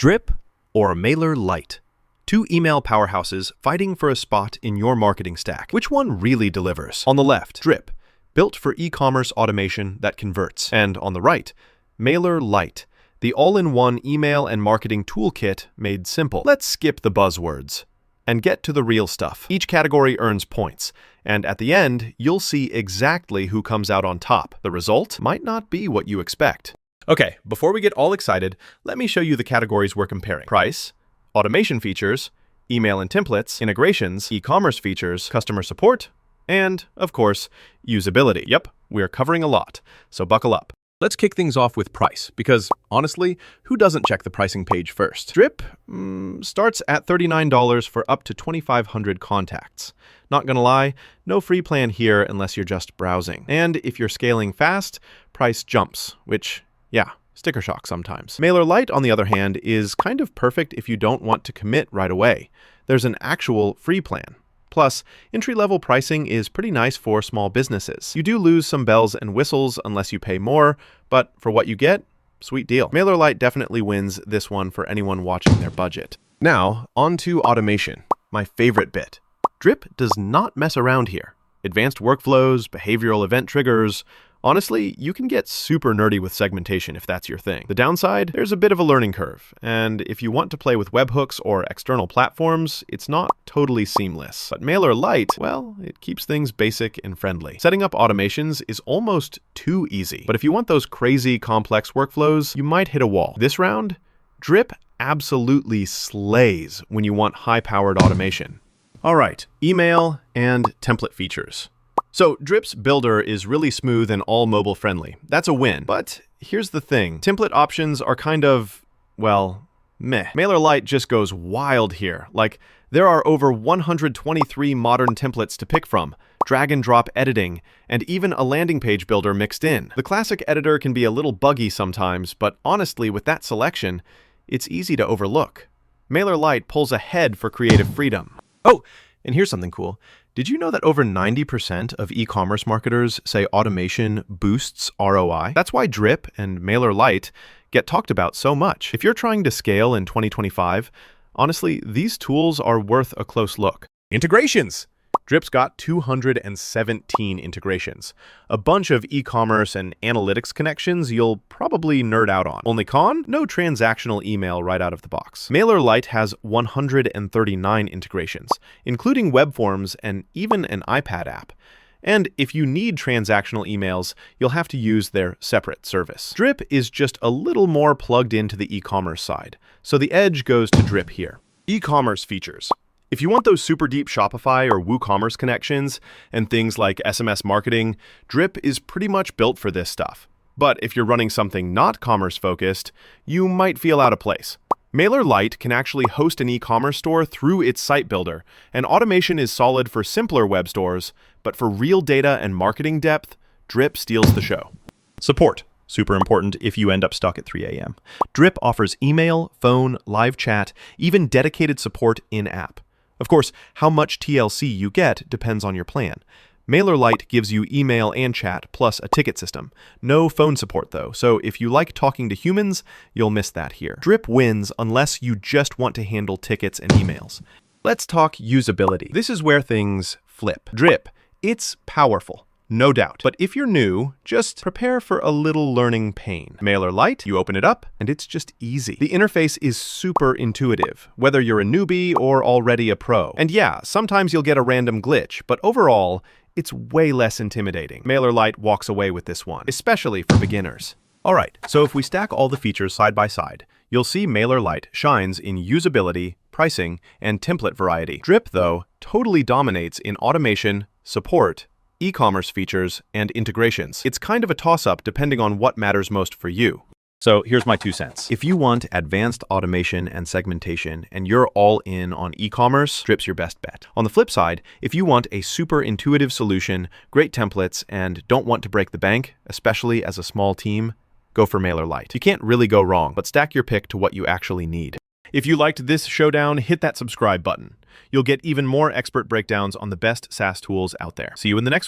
Drip or MailerLite? Two email powerhouses fighting for a spot in your marketing stack. Which one really delivers? On the left, Drip, built for e-commerce automation that converts. And on the right, MailerLite, the all-in-one email and marketing toolkit made simple. Let's skip the buzzwords and get to the real stuff. Each category earns points, and at the end, you'll see exactly who comes out on top. The result might not be what you expect. Okay, before we get all excited, let me show you the categories we're comparing. Price, automation features, email and templates, integrations, e-commerce features, customer support, and, of course, usability. Yep, we're covering a lot, so buckle up. Let's kick things off with price, because honestly, who doesn't check the pricing page first? Drip starts at $39 for up to 2,500 contacts. Not gonna lie, no free plan here unless you're just browsing. And if you're scaling fast, price jumps, which, yeah, sticker shock sometimes. MailerLite, on the other hand, is kind of perfect if you don't want to commit right away. There's an actual free plan. Plus, entry-level pricing is pretty nice for small businesses. You do lose some bells and whistles unless you pay more, but for what you get, sweet deal. MailerLite definitely wins this one for anyone watching their budget. Now, on to automation, my favorite bit. Drip does not mess around here. Advanced workflows, behavioral event triggers. Honestly, you can get super nerdy with segmentation if that's your thing. The downside, there's a bit of a learning curve, and if you want to play with webhooks or external platforms, it's not totally seamless. But MailerLite, well, it keeps things basic and friendly. Setting up automations is almost too easy, but if you want those crazy complex workflows, you might hit a wall. This round, Drip absolutely slays when you want high-powered automation. All right, email and template features. So Drip's builder is really smooth and all mobile friendly. That's a win. But here's the thing. Template options are kind of, well, meh. MailerLite just goes wild here. Like, there are over 123 modern templates to pick from, drag and drop editing, and even a landing page builder mixed in. The classic editor can be a little buggy sometimes, but honestly, with that selection, it's easy to overlook. MailerLite pulls ahead for creative freedom. Oh, and here's something cool. Did you know that over 90% of e-commerce marketers say automation boosts ROI? That's why Drip and MailerLite get talked about so much. If you're trying to scale in 2025, honestly, these tools are worth a close look. Integrations. Drip's got 217 integrations. A bunch of e-commerce and analytics connections you'll probably nerd out on. Only con? No transactional email right out of the box. MailerLite has 139 integrations, including web forms and even an iPad app. And if you need transactional emails, you'll have to use their separate service. Drip is just a little more plugged into the e-commerce side, so the edge goes to Drip here. E-commerce features. If you want those super deep Shopify or WooCommerce connections and things like SMS marketing, Drip is pretty much built for this stuff. But if you're running something not commerce-focused, you might feel out of place. MailerLite can actually host an e-commerce store through its site builder, and automation is solid for simpler web stores, but for real data and marketing depth, Drip steals the show. Support. Super important if you end up stuck at 3 a.m. Drip offers email, phone, live chat, even dedicated support in-app. Of course, how much TLC you get depends on your plan. MailerLite gives you email and chat, plus a ticket system. No phone support though, so if you like talking to humans, you'll miss that here. Drip wins unless you just want to handle tickets and emails. Let's talk usability. This is where things flip. Drip, it's powerful. No doubt. But if you're new, just prepare for a little learning pain. MailerLite, you open it up, and it's just easy. The interface is super intuitive, whether you're a newbie or already a pro. And yeah, sometimes you'll get a random glitch, but overall, it's way less intimidating. MailerLite walks away with this one, especially for beginners. All right, so if we stack all the features side by side, you'll see MailerLite shines in usability, pricing, and template variety. Drip, though, totally dominates in automation, support, e-commerce features, and integrations. It's kind of a toss-up depending on what matters most for you. So here's my 2 cents. If you want advanced automation and segmentation and you're all in on e-commerce, Drip's your best bet. On the flip side, if you want a super intuitive solution, great templates, and don't want to break the bank, especially as a small team, go for MailerLite. You can't really go wrong, but stack your pick to what you actually need. If you liked this showdown, hit that subscribe button. You'll get even more expert breakdowns on the best SaaS tools out there. See you in the next one.